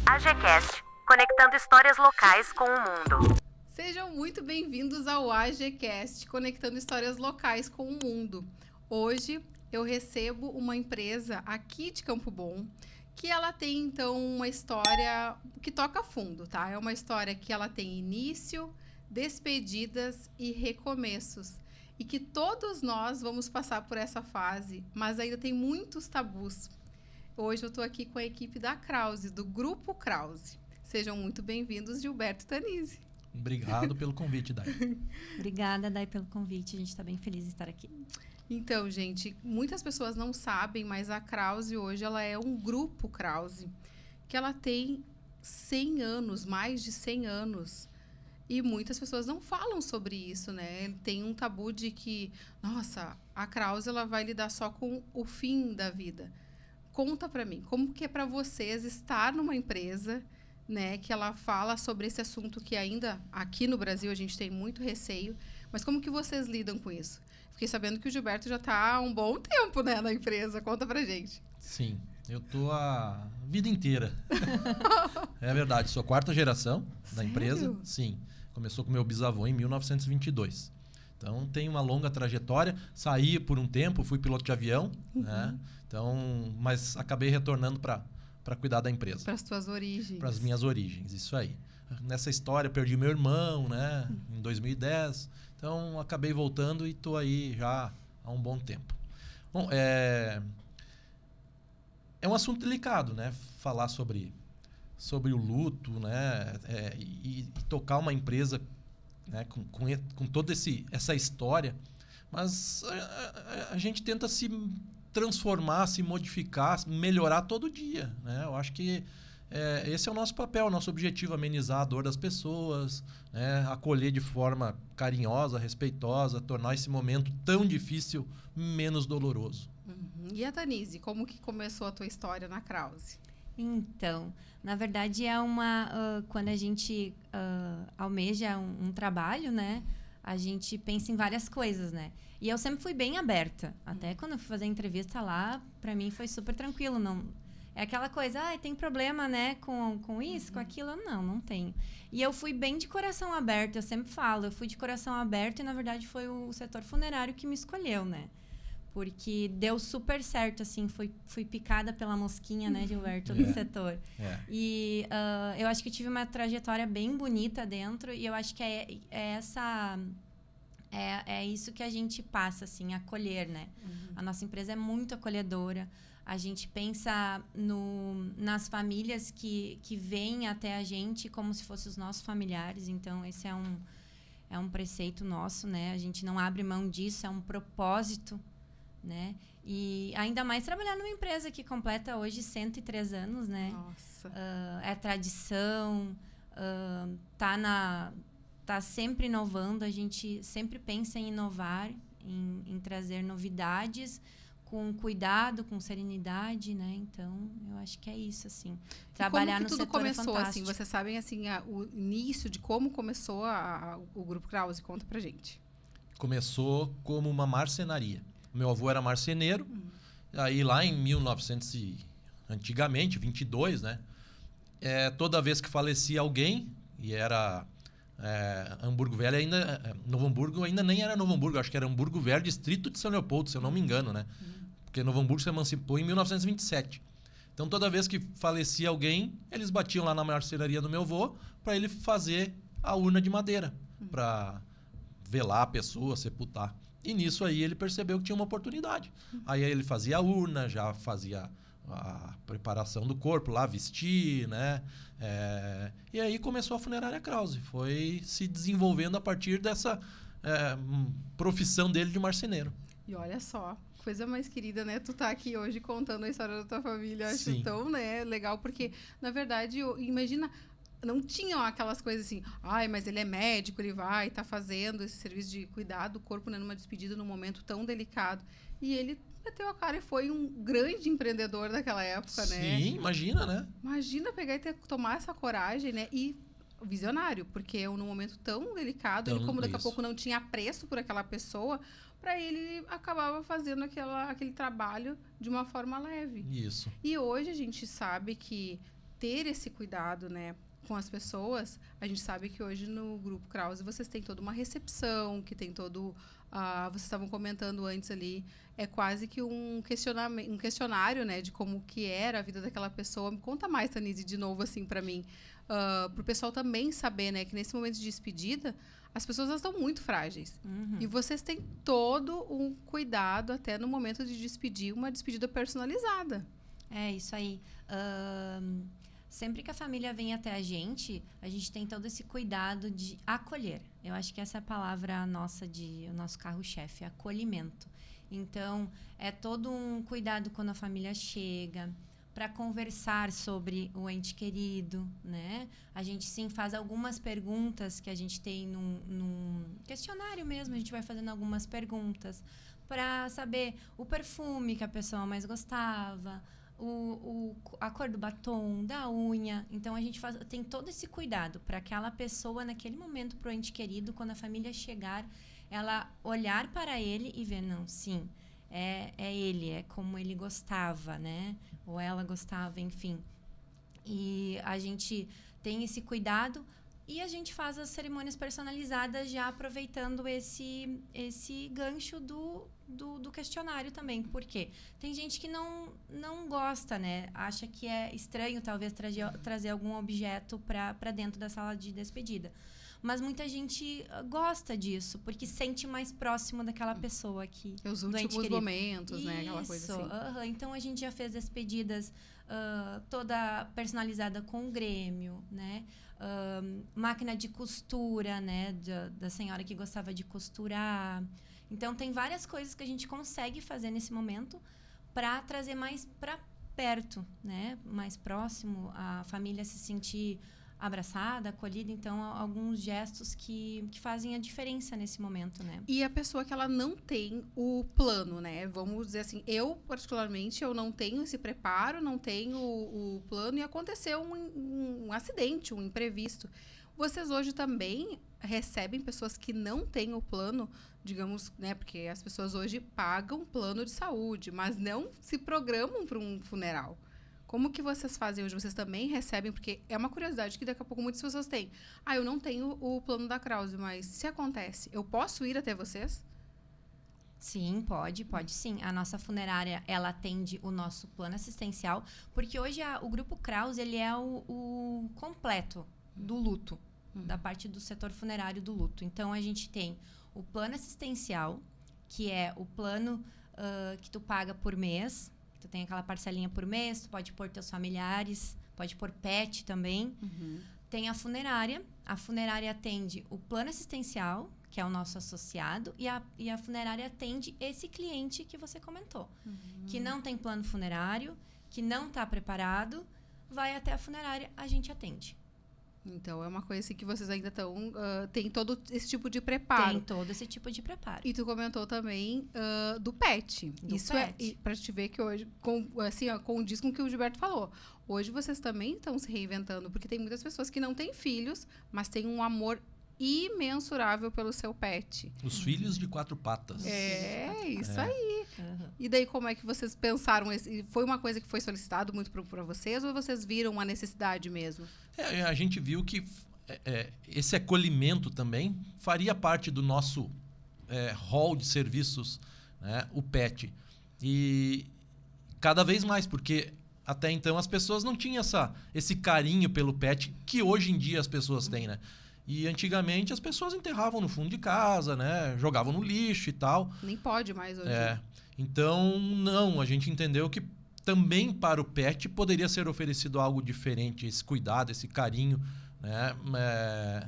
AGCast, conectando histórias locais com o mundo. Sejam muito bem-vindos ao AGCast, conectando histórias locais com o mundo. Hoje eu recebo uma empresa aqui de Campo Bom, que ela tem, então, uma história que toca fundo, tá? É uma história que ela tem início, despedidas e recomeços. E que todos nós vamos passar por essa fase, mas ainda tem muitos tabus. Hoje eu estou aqui com a equipe da Krause, do Grupo Krause. Sejam muito bem-vindos, Gilberto e Tanise. Obrigado pelo convite, Dai. Obrigada, Dai, pelo convite. A gente está bem feliz de estar aqui. Então, gente, muitas pessoas não sabem, mas a Krause hoje ela é um grupo Krause, que ela tem 100 anos, mais de 100 anos. E muitas pessoas não falam sobre isso, né? Tem um tabu de que, nossa, a Krause ela vai lidar só com o fim da vida. Conta pra mim, como que é pra vocês estar numa empresa, né, que ela fala sobre esse assunto que ainda aqui no Brasil a gente tem muito receio, mas como que vocês lidam com isso? Fiquei sabendo que o Gilberto já está há um bom tempo, né, na empresa. Conta pra gente. Sim, eu tô a vida inteira. É verdade, sou a quarta geração da empresa. Sim, começou com meu bisavô em 1922. Então, tem uma longa trajetória. Saí por um tempo, fui piloto de avião, né? Então, mas acabei retornando para cuidar da empresa. Para as tuas origens. Para as minhas origens, isso aí. Nessa história, perdi meu irmão, né? Em 2010. Então, acabei voltando e estou aí já há um bom tempo. Bom, é um assunto delicado, né? Falar sobre o luto, né? E tocar uma empresa, né? com toda essa história. Mas a gente tenta se transformar, se modificar, melhorar todo dia, né? Eu acho que esse é o nosso papel, o nosso objetivo, amenizar a dor das pessoas, né? Acolher de forma carinhosa, respeitosa, tornar esse momento tão difícil menos doloroso. E a Tanise, como que começou a tua história na Krause? Então, na verdade quando a gente almeja um trabalho, né? A gente pensa em várias coisas, né? E eu sempre fui bem aberta. Até quando eu fui fazer a entrevista lá, pra mim foi super tranquilo. Não, é aquela coisa, tem problema, né? Com isso, com aquilo? Não tenho. E eu fui bem de coração aberto. Eu sempre falo, eu fui de coração aberto e, na verdade, foi o setor funerário que me escolheu, né? Porque deu super certo, assim. Fui picada pela mosquinha, né, Gilberto, do setor. E eu acho que eu tive uma trajetória bem bonita dentro. E eu acho que é isso que a gente passa, assim, acolher, né? A nossa empresa é muito acolhedora. A gente pensa nas famílias que vêm até a gente como se fossem os nossos familiares. Então, esse é um preceito nosso, né? A gente não abre mão disso, é um propósito, né? E ainda mais trabalhar numa empresa que completa hoje 103 anos, né? Nossa. É tradição, tá sempre inovando, a gente sempre pensa em inovar, em trazer novidades com cuidado, com serenidade, né? Então, eu acho que é isso, assim. Trabalhar no setor é fantástico. Como que tudo começou, assim? Vocês sabem, assim, o início de como começou o Grupo Krause? Conta pra gente. Começou como uma marcenaria. Meu avô era marceneiro. Aí, lá em 1922, 22, né? Toda vez que falecia alguém, e era Hamburgo Velho, Novo Hamburgo ainda nem era Novo Hamburgo, acho que era Hamburgo Velho, distrito de São Leopoldo, se eu não me engano, né? Porque Novo Hamburgo se emancipou em 1927. Então, toda vez que falecia alguém, eles batiam lá na marcenaria do meu avô para ele fazer a urna de madeira, para velar a pessoa, sepultar. E nisso aí ele percebeu que tinha uma oportunidade. Aí ele fazia a urna, já fazia a preparação do corpo lá, vestir, né? E aí começou a Funerária Krause. Foi se desenvolvendo a partir dessa profissão dele de marceneiro. E olha só, coisa mais querida, né? Tu tá aqui hoje contando a história da tua família. Acho Sim. tão, né, legal, porque, na verdade, imagina, não tinham aquelas coisas assim, mas ele é médico, ele vai estar fazendo esse serviço de cuidar do corpo, né, numa despedida, num momento tão delicado. E ele meteu a cara e foi um grande empreendedor daquela época, né? Sim, imagina, né? Imagina pegar e tomar essa coragem, né? E visionário, porque num momento tão delicado, Então, ele como daqui a isso. pouco não tinha apreço por aquela pessoa, para ele acabava fazendo aquele trabalho de uma forma leve. Isso. E hoje a gente sabe que ter esse cuidado, né, com as pessoas, a gente sabe que hoje no Grupo Krause vocês têm toda uma recepção, que tem todo... vocês estavam comentando antes ali, é quase que um questionário, né, de como que era a vida daquela pessoa. Me conta mais, Tanise, de novo, assim, para mim. Para o pessoal também saber, né, que nesse momento de despedida, as pessoas elas estão muito frágeis. E vocês têm todo um cuidado até no momento de despedir, uma despedida personalizada. É, isso aí. Sempre que a família vem até a gente tem todo esse cuidado de acolher. Eu acho que essa é a palavra nossa, o nosso carro-chefe, acolhimento. Então, é todo um cuidado quando a família chega, para conversar sobre o ente querido, né? A gente, sim, faz algumas perguntas que a gente tem num questionário mesmo. A gente vai fazendo algumas perguntas para saber o perfume que a pessoa mais gostava, a cor do batom, da unha. Então, a gente tem todo esse cuidado para aquela pessoa, naquele momento, para o ente querido, quando a família chegar, ela olhar para ele e ver, não, sim, é ele, é como ele gostava, né? Ou ela gostava, enfim. E a gente tem esse cuidado e a gente faz as cerimônias personalizadas já aproveitando esse gancho do questionário também. Por quê? Tem gente que não gosta, né? Acha que é estranho, talvez, trazer algum objeto para dentro da sala de despedida. Mas muita gente gosta disso, porque sente mais próximo daquela pessoa aqui. Os últimos momentos, né? Aquela coisa assim. Então, a gente já fez despedidas toda personalizada com o Grêmio, né? Máquina de costura, né? Da senhora que gostava de costurar. Então, tem várias coisas que a gente consegue fazer nesse momento para trazer mais para perto, né? Mais próximo, a família se sentir abraçada, acolhida. Então, alguns gestos que fazem a diferença nesse momento, né? E a pessoa que ela não tem o plano, né? Vamos dizer assim, eu, particularmente, eu não tenho esse preparo, não tenho o plano e aconteceu um acidente, um imprevisto. Vocês hoje também recebem pessoas que não têm o plano, digamos, né? Porque as pessoas hoje pagam plano de saúde, mas não se programam para um funeral. Como que vocês fazem hoje? Vocês também recebem? Porque é uma curiosidade que daqui a pouco muitas pessoas têm. Eu não tenho o plano da Krause, mas se acontece, eu posso ir até vocês? Sim, pode sim. A nossa funerária, ela atende o nosso plano assistencial, porque hoje o Grupo Krause, ele é o completo do luto, da parte do setor funerário do luto. Então, a gente tem o plano assistencial, que é o plano que tu paga por mês. Tu tem aquela parcelinha por mês, tu pode pôr teus familiares, pode pôr pet também. Tem a funerária atende o plano assistencial, que é o nosso associado, e a funerária atende esse cliente que você comentou, que não tem plano funerário, que não está preparado, vai até a funerária, a gente atende. Então, é uma coisa assim que vocês ainda estão... tem todo esse tipo de preparo. Tem todo esse tipo de preparo. E tu comentou também do PET. Isso PET. é para te ver que hoje, condiz com o que o Gilberto falou. Hoje vocês também estão se reinventando, porque tem muitas pessoas que não têm filhos, mas têm um amor imensurável pelo seu pet. Os filhos de 4 patas. Isso aí. E daí, como é que vocês pensaram? Foi uma coisa que foi solicitado muito para vocês ou vocês viram uma necessidade mesmo? A gente viu que esse acolhimento também faria parte do nosso hall de serviços, né? O PET. E cada vez mais, porque até então as pessoas não tinham esse carinho pelo PET que hoje em dia as pessoas têm, né? E antigamente as pessoas enterravam no fundo de casa, né? Jogavam no lixo e tal. Nem pode mais hoje. Então, não, a gente entendeu que também para o PET poderia ser oferecido algo diferente, esse cuidado, esse carinho, né?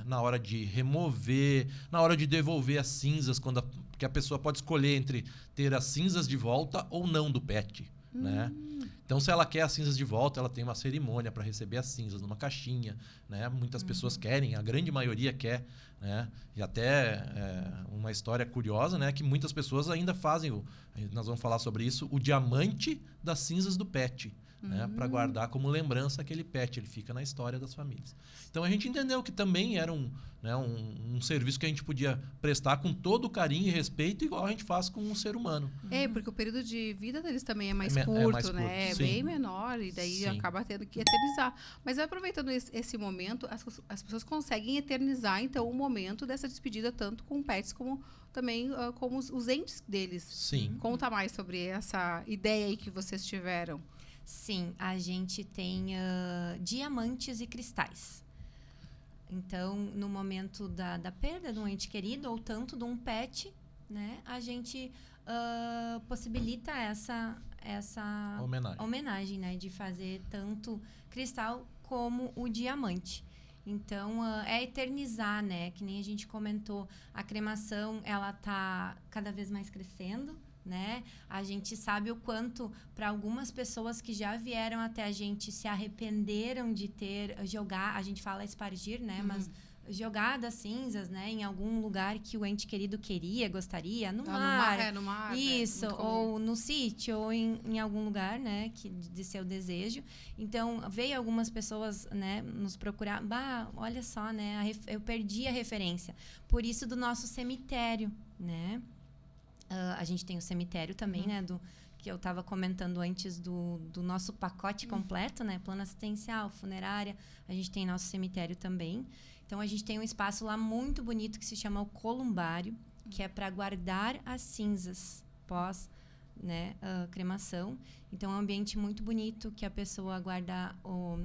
Na hora de remover, na hora de devolver as cinzas, que a pessoa pode escolher entre ter as cinzas de volta ou não do PET, né? Então, se ela quer as cinzas de volta, ela tem uma cerimônia para receber as cinzas numa caixinha, né? Muitas pessoas querem, a grande maioria quer, né? E até uma história curiosa, né? Que muitas pessoas ainda fazem, nós vamos falar sobre isso, o diamante das cinzas do PET, né? Para guardar como lembrança aquele pet. Ele fica na história das famílias. Então a gente entendeu que também era um serviço que a gente podia prestar com todo o carinho e respeito, igual a gente faz com um ser humano. Porque o período de vida deles também é mais É curto, mais curto, né? É sim. bem menor, e daí Sim. acaba tendo que eternizar. Mas aproveitando esse momento, as pessoas conseguem eternizar, então, o momento dessa despedida, tanto com pets como também com os entes deles. Sim. Conta mais sobre essa ideia aí que vocês tiveram. Sim, a gente tem diamantes e cristais. Então, no momento da perda de um ente querido ou tanto de um pet, né, a gente possibilita essa homenagem, né, de fazer tanto cristal como o diamante. Então, é eternizar, né? Que nem a gente comentou, a cremação, ela tá cada vez mais crescendo, né? A gente sabe o quanto, para algumas pessoas que já vieram até a gente, se arrependeram de ter a gente fala espargir, né? Mas jogado as cinzas, né? Em algum lugar que o ente querido gostaria, no mar. No mar. Isso, muito comum. ou no sítio, ou em algum lugar, né, de seu desejo. Então, veio algumas pessoas, né, nos procurar. Olha só, né, eu perdi a referência. Por isso do nosso cemitério, né? A gente tem o cemitério também, né, que eu estava comentando antes do nosso pacote completo, né, plano assistencial, funerária. A gente tem nosso cemitério também. Então, a gente tem um espaço lá muito bonito que se chama o columbário, que é para guardar as cinzas pós, né, cremação. Então, é um ambiente muito bonito que a pessoa guarda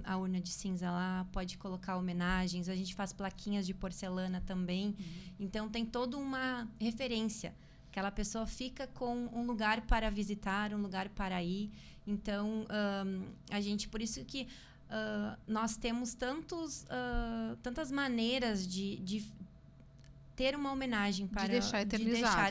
a urna de cinza lá, pode colocar homenagens. A gente faz plaquinhas de porcelana também. Então, tem toda uma referência. Aquela pessoa fica com um lugar para visitar, um lugar para ir. Então, a gente... Por isso que nós temos tantas maneiras de ter uma homenagem para De deixar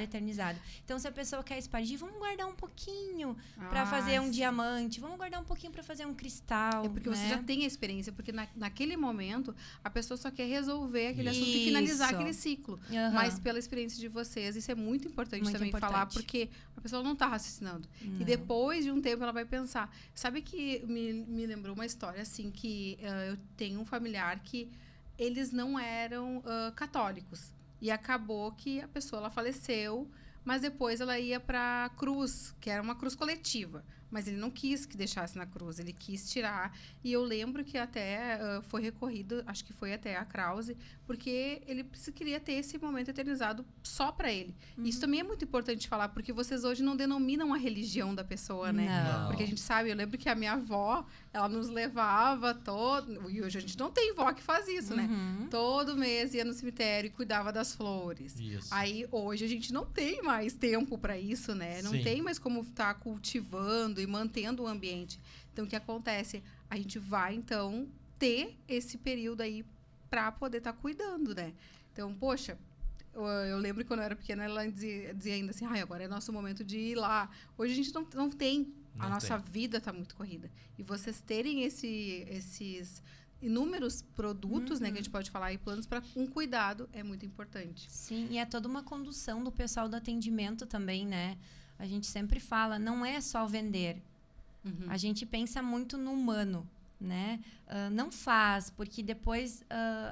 eternizado. Então, se a pessoa quer espargir, vamos guardar um pouquinho para fazer um diamante, vamos guardar um pouquinho para fazer um cristal. É porque né? você já tem a experiência, porque naquele momento a pessoa só quer resolver aquele assunto e finalizar aquele ciclo. Mas pela experiência de vocês, isso é muito importante falar, porque a pessoa não está raciocinando. E depois de um tempo ela vai pensar. Sabe que me lembrou uma história assim, que eu tenho um familiar que eles não eram católicos. E acabou que a pessoa ela faleceu, mas depois ela ia para a cruz, que era uma cruz coletiva. Mas ele não quis que deixasse na cruz, ele quis tirar. E eu lembro que até foi recorrido, acho que foi até a Krause, porque ele queria ter esse momento eternizado só para ele. Isso também é muito importante falar, porque vocês hoje não denominam a religião da pessoa, né? Não. Porque a gente sabe, eu lembro que a minha avó, ela nos levava e hoje a gente não tem vó que faz isso, né? Todo mês ia no cemitério e cuidava das flores. Isso. Aí hoje a gente não tem mais tempo para isso, né? Não Sim. tem mais como estar cultivando e mantendo o ambiente. Então, o que acontece? A gente vai, então, ter esse período aí para poder estar cuidando, né? Então, poxa, eu lembro que quando eu era pequena, ela dizia ainda assim, agora é nosso momento de ir lá. Hoje a gente não tem. A nossa vida está muito corrida. E vocês terem esses inúmeros produtos, né, que a gente pode falar, e planos para um cuidado é muito importante. Sim, e é toda uma condução do pessoal do atendimento também, né? A gente sempre fala, não é só vender. A gente pensa muito no humano, né? Não faz, porque depois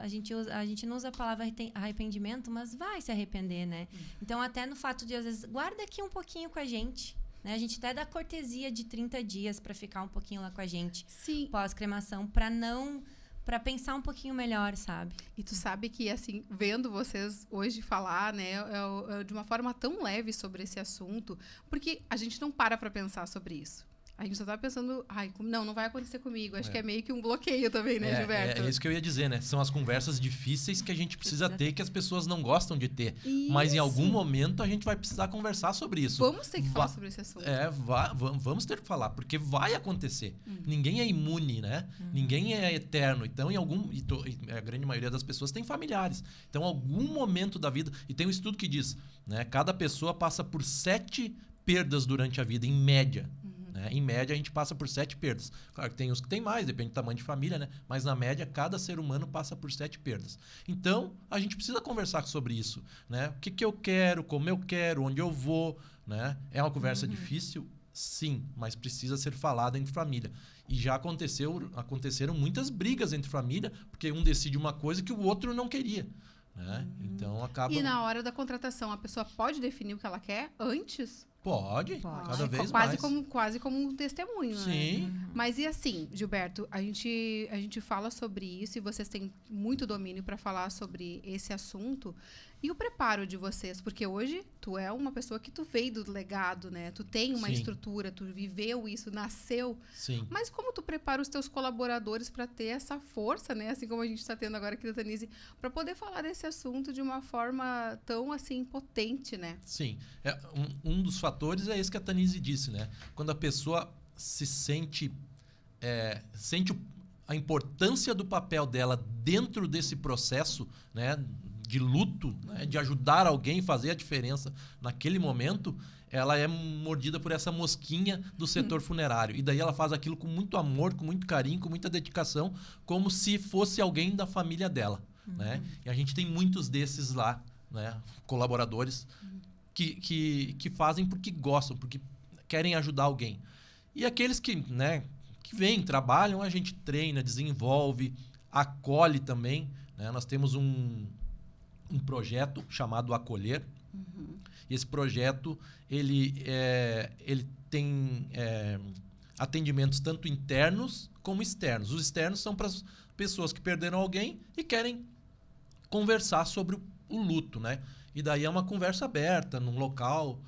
a gente não usa a palavra arrependimento, mas vai se arrepender, né? Então, até no fato de, às vezes, guarda aqui um pouquinho com a gente, né? A gente até dá cortesia de 30 dias para ficar um pouquinho lá com a gente. Sim. Pós-cremação, para pensar um pouquinho melhor, sabe? E tu sabe que, assim, vendo vocês hoje falar, né, de uma forma tão leve sobre esse assunto, porque a gente não para pensar sobre isso. A gente só tá pensando, não vai acontecer comigo. Acho que é meio que um bloqueio também, né, Gilberto? É isso que eu ia dizer, né? São as conversas difíceis que a gente precisa ter, que as pessoas não gostam de ter. Isso. Mas em algum momento a gente vai precisar conversar sobre isso. Vamos ter que falar sobre esse assunto. Vamos ter que falar, porque vai acontecer. Ninguém é imune, né? Ninguém é eterno. Então, a grande maioria das pessoas tem familiares. Então, em algum momento da vida... E tem um estudo que diz, né? Cada pessoa passa por 7 perdas durante a vida, em média. Em média, a gente passa por 7 perdas. Claro que tem uns que tem mais, depende do tamanho de família, né? Mas, na média, cada ser humano passa por 7 perdas. Então, a gente precisa conversar sobre isso, né? O que eu quero, como eu quero, onde eu vou, né? É uma conversa difícil? Sim, mas precisa ser falada entre família. E já aconteceram muitas brigas entre família, porque um decide uma coisa que o outro não queria. Né? Então acaba... E na hora da contratação, a pessoa pode definir o que ela quer antes? Pode, Pode. cada vez Quase mais. quase como um testemunho, né? Sim, Mas e assim, Gilberto, a gente fala sobre isso e vocês têm muito domínio para falar sobre esse assunto. E o preparo de vocês? Porque hoje tu é uma pessoa que tu veio do legado, né? Tu tem uma Sim. estrutura, tu viveu isso, nasceu. sim. Mas como tu prepara os teus colaboradores para ter essa força, né? Assim como a gente está tendo agora aqui da Tanise, para poder falar desse assunto de uma forma tão assim potente, né? Sim. Um dos fatores é esse que a Tanise disse, né? Quando a pessoa se sente a importância do papel dela dentro desse processo, né, de luto, né, de ajudar alguém a fazer a diferença naquele momento, ela é mordida por essa mosquinha do setor funerário. E daí ela faz aquilo com muito amor, com muito carinho, com muita dedicação, como se fosse alguém da família dela. Né? E a gente tem muitos desses lá, né, colaboradores, que fazem porque gostam, porque querem ajudar alguém. E aqueles que vêm, trabalham, a gente treina, desenvolve, acolhe também. Né? Nós temos um projeto chamado Acolher. E esse projeto ele tem atendimentos tanto internos como externos. Os externos são para as pessoas que perderam alguém e querem conversar sobre o luto, né? E daí é uma conversa aberta, num local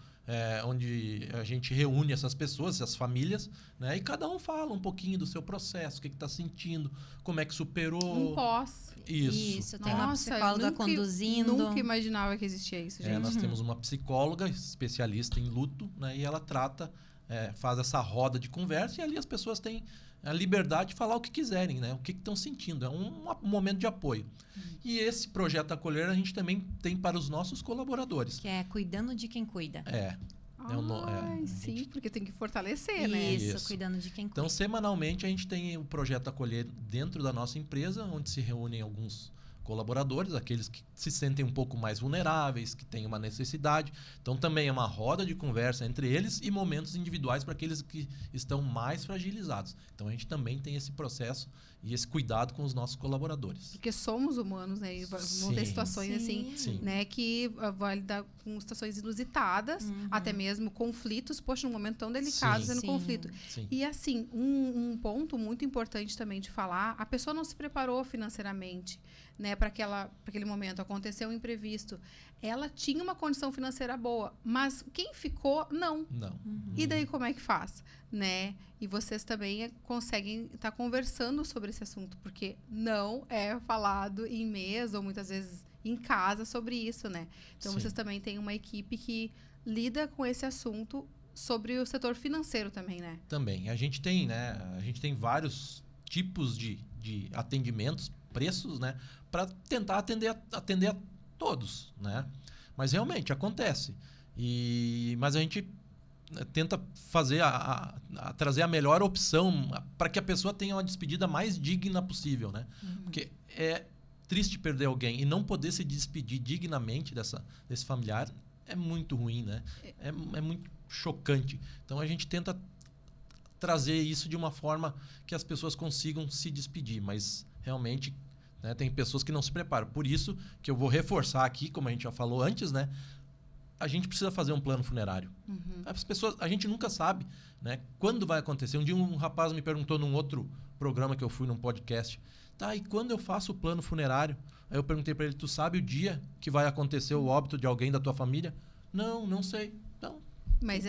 onde a gente reúne essas pessoas, essas famílias, né? E cada um fala um pouquinho do seu processo, o que está sentindo, como é que superou. Um pós. Isso, tem uma Nossa, psicóloga eu conduzindo. Nunca imaginava que existia isso, gente. Nós temos uma psicóloga especialista em luto, né? E ela faz essa roda de conversa e ali as pessoas têm a liberdade de falar o que quiserem, né? O que estão sentindo. É um momento de apoio. E esse projeto Acolher a gente também tem para os nossos colaboradores. Que é cuidando de quem cuida. Sim, porque tem que fortalecer, né? Isso, cuidando de quem cuida. Então, semanalmente, a gente tem o projeto Acolher dentro da nossa empresa, onde se reúnem alguns colaboradores, aqueles que se sentem um pouco mais vulneráveis, que têm uma necessidade. Então, também é uma roda de conversa entre eles e momentos individuais para aqueles que estão mais fragilizados. Então, a gente também tem esse processo e esse cuidado com os nossos colaboradores. Porque somos humanos, né? E vão ter situações assim, Sim. né? Que vai lidar com situações inusitadas, até mesmo conflitos. Poxa, num momento tão delicado, sendo conflito. Sim. E assim, um ponto muito importante também de falar, a pessoa não se preparou financeiramente, né, para aquele momento. Aconteceu um imprevisto. Ela tinha uma condição financeira boa, mas quem ficou, não. Não. E daí como é que faz, né? E vocês também conseguem estar conversando sobre esse assunto, porque não é falado em mesa ou muitas vezes em casa sobre isso, né? Então, Sim. vocês também têm uma equipe que lida com esse assunto sobre o setor financeiro também, né? Também. A gente tem, né? A gente tem vários tipos de atendimentos, preços, né? Para tentar atender a todos, né? Mas realmente acontece. Mas a gente tenta fazer trazer a melhor opção para que a pessoa tenha uma despedida mais digna possível, né? Porque é triste perder alguém e não poder se despedir dignamente desse familiar é muito ruim, né? É muito chocante. Então a gente tenta trazer isso de uma forma que as pessoas consigam se despedir, mas realmente, né, tem pessoas que não se preparam. Por isso que eu vou reforçar aqui, como a gente já falou antes, né? A gente precisa fazer um plano funerário. As pessoas, a gente nunca sabe, né, quando vai acontecer. Um dia um rapaz me perguntou num outro programa que eu fui, num podcast, tá, e quando eu faço o plano funerário? Aí eu perguntei para ele, tu sabe o dia que vai acontecer o óbito de alguém da tua família? Não sei. Então, Mas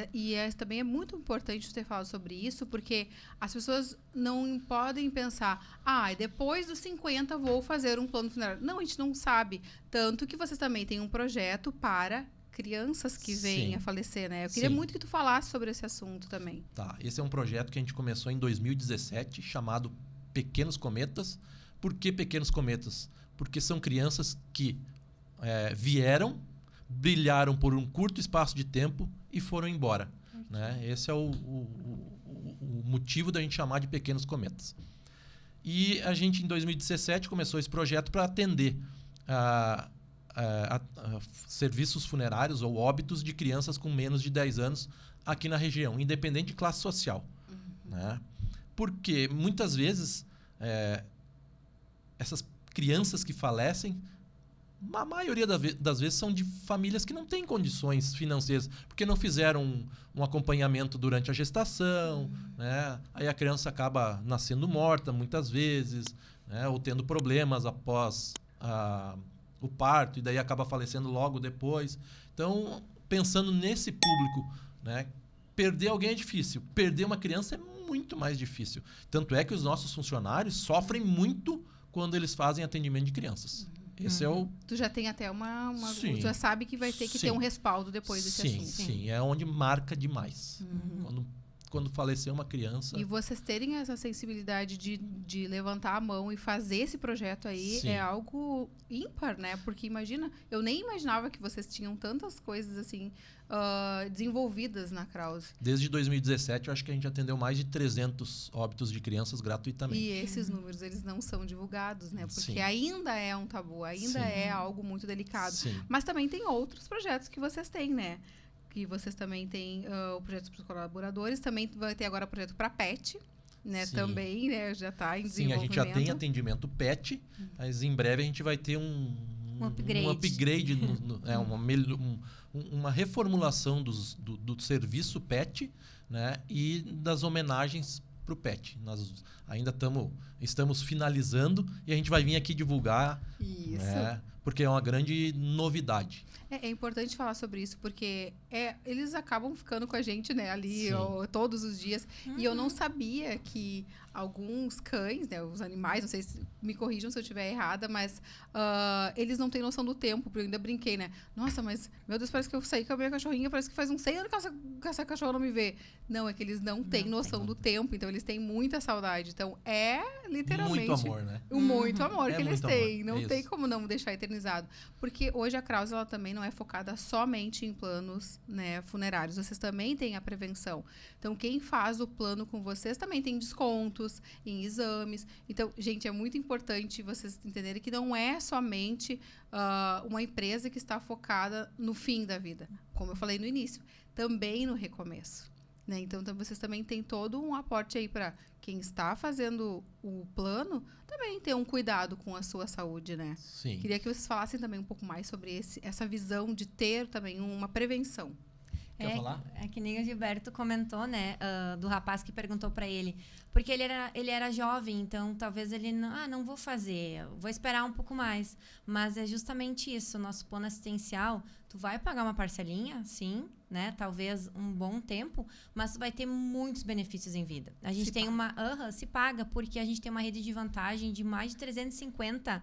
também é muito importante você ter falado sobre isso, porque as pessoas não podem pensar, depois dos 50 vou fazer um plano funerário. Não, a gente não sabe. Tanto que vocês também têm um projeto para crianças que vêm Sim. a falecer, né? Eu queria Sim. muito que tu falasse sobre esse assunto também. tá. Esse é um projeto que a gente começou em 2017, chamado Pequenos Cometas. Por que Pequenos Cometas? Porque são crianças que vieram, brilharam por um curto espaço de tempo e foram embora. Né? Esse é o motivo da gente chamar de Pequenos Cometas. E a gente, em 2017, começou esse projeto para atender a serviços funerários ou óbitos de crianças com menos de 10 anos aqui na região, independente de classe social. Né? Porque muitas vezes essas crianças que falecem, a maioria das vezes são de famílias que não têm condições financeiras, porque não fizeram um acompanhamento durante a gestação, né? Aí a criança acaba nascendo morta muitas vezes, né? Ou tendo problemas após o parto, e daí acaba falecendo logo depois. Então, pensando nesse público, né? Perder alguém é difícil, perder uma criança é muito mais difícil. Tanto é que os nossos funcionários sofrem muito quando eles fazem atendimento de crianças. Esse é o... Tu já tem até Sim. Tu já sabe que vai ter que ter um respaldo depois desse assunto. Sim. É onde marca demais. Quando falecer uma criança... E vocês terem essa sensibilidade de levantar a mão e fazer esse projeto aí Sim. é algo ímpar, né? Porque imagina, eu nem imaginava que vocês tinham tantas coisas assim desenvolvidas na Krause. Desde 2017, eu acho que a gente atendeu mais de 300 óbitos de crianças gratuitamente. E esses números, eles não são divulgados, né? Porque Sim. ainda é um tabu, ainda Sim. é algo muito delicado. Sim. Mas também tem outros projetos que vocês têm, né? Que vocês também têm o projeto para os colaboradores, também vai ter agora o projeto para PET, né? Sim. Também, né? Já está em Sim, a desenvolvimento. gente já tem atendimento PET, mas em breve a gente vai ter um upgrade, uma reformulação do serviço PET, né? E das homenagens para o PET. Nós ainda estamos finalizando e a gente vai vir aqui divulgar, Isso. né? Porque é uma grande novidade. É importante falar sobre isso, porque eles acabam ficando com a gente, né, ali todos os dias. E eu não sabia que alguns cães, né, os animais, não sei se me corrijam se eu estiver errada, mas eles não têm noção do tempo, porque eu ainda brinquei, né? Nossa, mas, meu Deus, parece que eu saí com a minha cachorrinha, parece que faz uns 100 anos que essa cachorra não me vê. Não, é que eles não têm noção do tempo, então eles têm muita saudade. Então, literalmente... Muito amor, né? Muito amor que eles muito têm. amor. Não tem como não deixar eternizado. Porque hoje a Krause, ela também não é focada somente em planos, né, funerários. Vocês também têm a prevenção. Então, quem faz o plano com vocês também tem descontos em exames. Então, gente, é muito importante vocês entenderem que não é somente uma empresa que está focada no fim da vida. Como eu falei no início. Também no recomeço. Né? Então, vocês também têm todo um aporte aí para quem está fazendo o plano também ter um cuidado com a sua saúde, né? Sim. Queria que vocês falassem também um pouco mais sobre essa visão de ter também uma prevenção. Quer falar? É que nem o Gilberto comentou, né? Do rapaz que perguntou para ele. Porque ele era jovem, então talvez ele não vou fazer, vou esperar um pouco mais. Mas é justamente isso, o nosso plano assistencial, tu vai pagar uma parcelinha, sim, né? Talvez um bom tempo, mas tu vai ter muitos benefícios em vida. A gente se paga, porque a gente tem uma rede de vantagem de mais de 350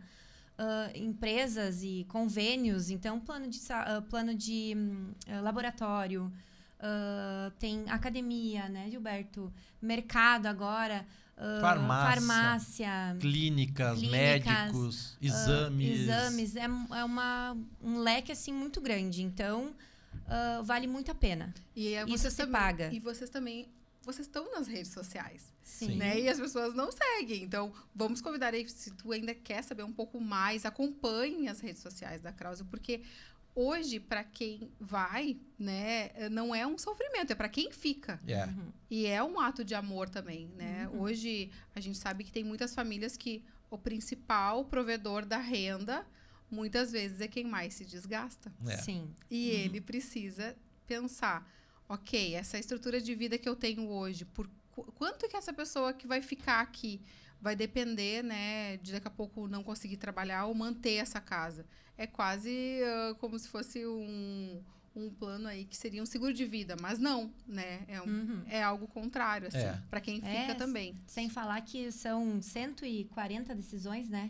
empresas e convênios. Então, plano de laboratório, tem academia, né, Gilberto? Mercado agora, farmácia, clínicas, médicos, exames. É um leque assim muito grande. Então, vale muito a pena. E isso se paga. E vocês também... Vocês estão nas redes sociais. Sim. Né? E as pessoas não seguem. Então, vamos convidar aí, se tu ainda quer saber um pouco mais, acompanhe as redes sociais da Krause, porque hoje, para quem vai, né, não é um sofrimento, é para quem fica. E é um ato de amor também, né? Hoje, a gente sabe que tem muitas famílias que o principal provedor da renda, muitas vezes, é quem mais se desgasta. Sim. E ele precisa pensar... Ok, essa estrutura de vida que eu tenho hoje, por quanto que essa pessoa que vai ficar aqui vai depender, né, de daqui a pouco não conseguir trabalhar ou manter essa casa? É quase como se fosse um plano aí que seria um seguro de vida, mas não, né? É algo contrário, assim, para quem fica também. Sem falar que são 140 decisões, né?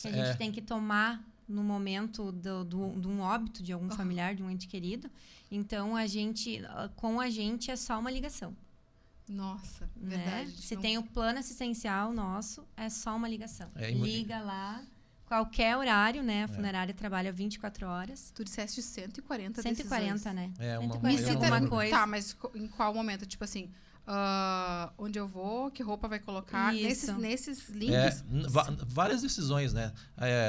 Que a gente tem que tomar no momento de um óbito de algum familiar, de um ente querido. Então, com a gente é só uma ligação. Nossa, né? verdade. Se tem o plano assistencial nosso, é só uma ligação. Liga lá, qualquer horário, né? A funerária trabalha 24 horas. Tu disseste 140 140, decisões. né? 140 alguma coisa. Tá, mas em qual momento? Tipo assim, onde eu vou, que roupa vai colocar, Isso. nesses links. Várias decisões, né?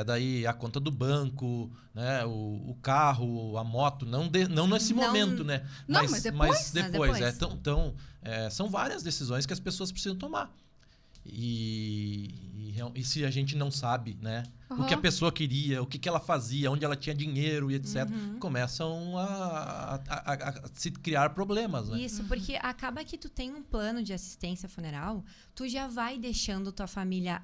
Daí a conta do banco, né? O carro, a moto, não nesse Não- momento, né? Não, mas depois. Mas depois. Mas depois. Então, são várias decisões que as pessoas precisam tomar. E se a gente não sabe, né? O que a Aham. pessoa queria, o que ela fazia, onde ela tinha dinheiro e etc., Uhum. começam a se criar problemas, né? Isso, porque acaba que tu tem um plano de assistência funeral, tu já vai deixando tua família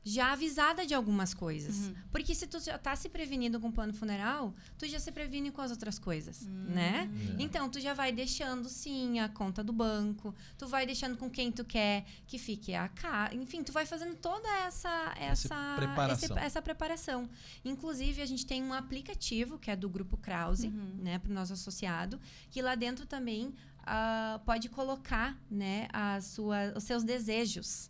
já avisada de algumas coisas. Porque se tu já tá se prevenindo com o plano funeral, tu já se previne com as outras coisas, né? Então, tu já vai deixando, sim, a conta do banco, tu vai deixando com quem tu quer que fique a casa. Enfim, tu vai fazendo toda essa preparação. Inclusive, a gente tem um aplicativo, que é do Grupo Krause, né, para o nosso associado, que lá dentro também pode colocar, né, os seus desejos.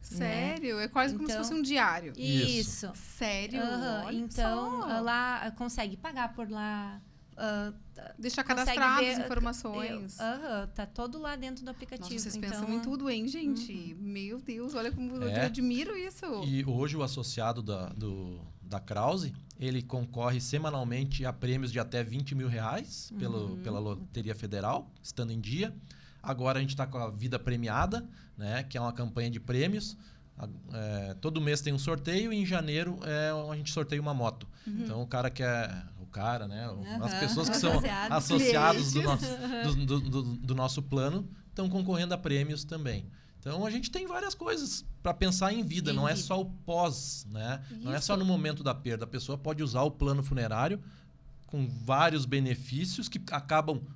Sério? É quase como se Então- fosse um diário. Isso. Sério? Aham, Olha então, só. lá consegue pagar por lá. Deixar consegue cadastrado ver, as informações. Tá todo lá dentro do aplicativo. Nossa, vocês então, pensam em tudo, hein, gente? Meu Deus, olha como eu É. admiro isso. E hoje o associado da Krause, ele concorre semanalmente a prêmios de até 20 mil reais pela Loteria Federal, estando em dia. Agora a gente está com a Vida Premiada, né, que é uma campanha de prêmios. Todo mês tem um sorteio e em janeiro a gente sorteia uma moto. Então o cara que é... O cara, né? As pessoas que são Associados. associados Clientes. do nosso plano estão concorrendo a prêmios também. Então a gente tem várias coisas para pensar em vida, Em não é vida. só o pós, né? Não é Isso. só no momento da perda. A pessoa pode usar o plano funerário com vários benefícios que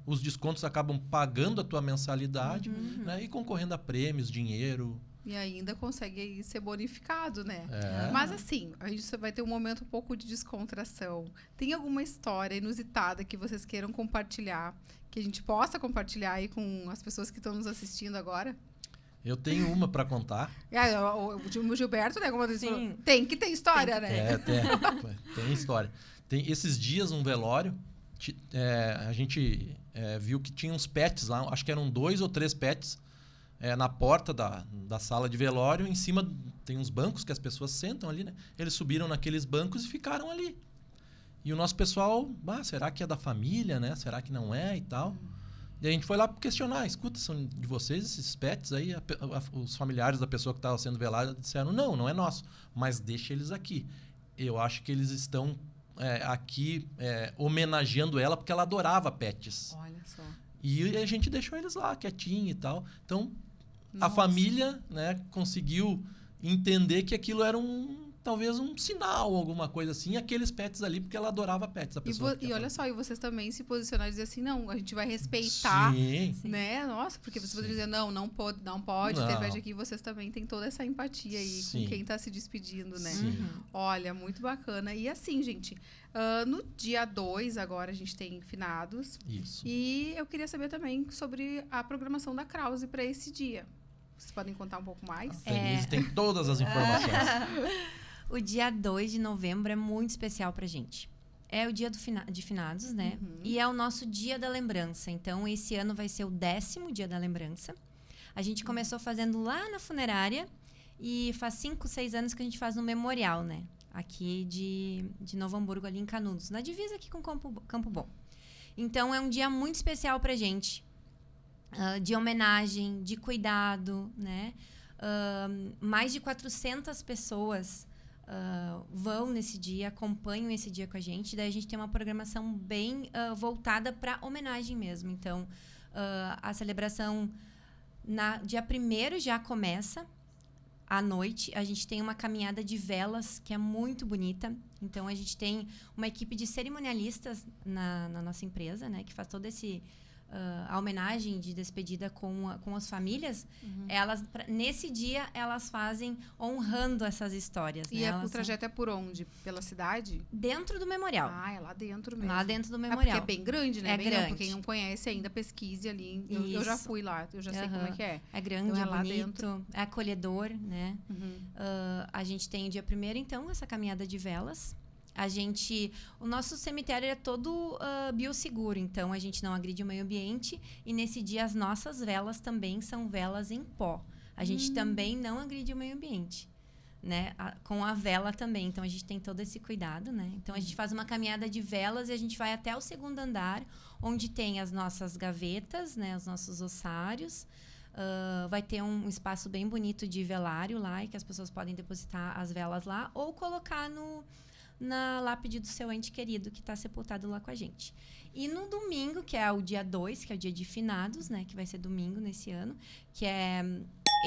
os descontos acabam pagando a tua mensalidade, né? E concorrendo a prêmios, dinheiro. E ainda consegue aí ser bonificado, né? É. Mas assim, a gente vai ter um momento um pouco de descontração. Tem alguma história inusitada que vocês queiram compartilhar, que a gente possa compartilhar aí com as pessoas que estão nos assistindo agora? Eu tenho uma para contar. O Gilberto, né? Como eu disse, Sim. tem que ter história, né? Tem história. Tem esses dias um velório, a gente viu que tinha uns pets lá, acho que eram 2 ou 3 pets, na porta da sala de velório. Em cima tem uns bancos que as pessoas sentam ali, né? Eles subiram naqueles bancos e ficaram ali. E o nosso pessoal, será que é da família, né? Será que não é e tal? E a gente foi lá questionar, escuta, são de vocês esses pets aí? Os familiares da pessoa que estava sendo velada disseram, não é nosso, mas deixa eles aqui. Eu acho que eles estão aqui homenageando ela porque ela adorava pets. Olha só. E a gente deixou eles lá, quietinho e tal. Então, a Nossa. família, né, conseguiu entender que aquilo era talvez um sinal, alguma coisa assim, aqueles pets ali, porque ela adorava pets, a pessoa. E olha só, e vocês também se posicionaram e dizer assim, não, a gente vai respeitar, Sim. né? Nossa, porque você poderia dizer, não pode Não. ter pet aqui. Vocês também têm toda essa empatia aí Sim. com quem tá se despedindo, né? Sim. Olha, muito bacana. E assim, gente, no dia 2 agora a gente tem finados. Isso. E eu queria saber também sobre a programação da Krause para esse dia. Vocês podem contar um pouco mais? Denise tem todas as informações. O dia 2 de novembro é muito especial pra gente. É o dia de finados, né? E é o nosso dia da lembrança. Então, esse ano vai ser o 10º dia da lembrança. A gente começou fazendo lá na funerária e faz 5, 6 anos que a gente faz no memorial, né? Aqui de Novo Hamburgo, ali em Canudos. Na divisa aqui com Campo Bom. Então, é um dia muito especial pra gente. De homenagem, de cuidado, né? Mais de 400 pessoas vão nesse dia, acompanham esse dia com a gente. Daí a gente tem uma programação bem voltada para homenagem mesmo. Então, a celebração dia 1º já começa à noite. A gente tem uma caminhada de velas que é muito bonita. Então, a gente tem uma equipe de cerimonialistas na nossa empresa, né, que faz todo a homenagem de despedida com as famílias. Nesse dia, elas fazem honrando essas histórias. E né? o trajeto é por onde? Pela cidade? Dentro do memorial. Ah, é lá dentro mesmo. Lá dentro do Porque memorial. é bem grande, né? É Bem grande. amplo. Quem não conhece ainda, pesquise ali. Eu já Isso. fui lá, eu já sei como é que é. É grande, Então, é é lá bonito, dentro. é acolhedor, né? A gente tem o dia 1º, então, essa caminhada de velas. O nosso cemitério é todo bioseguro, então a gente não agride o meio ambiente. E nesse dia as nossas velas também são velas em pó. A gente também não agride o meio ambiente, né? Com a vela também. Então a gente tem todo esse cuidado, né? Então a gente faz uma caminhada de velas e a gente vai até o 2º andar, onde tem as nossas gavetas, né? Os nossos ossários. Vai ter um espaço bem bonito de velário lá, e que as pessoas podem depositar as velas lá ou colocar na lápide do seu ente querido que está sepultado lá com a gente. E no domingo, que é o dia 2, que é o dia de finados, né? Que vai ser domingo nesse ano, que é...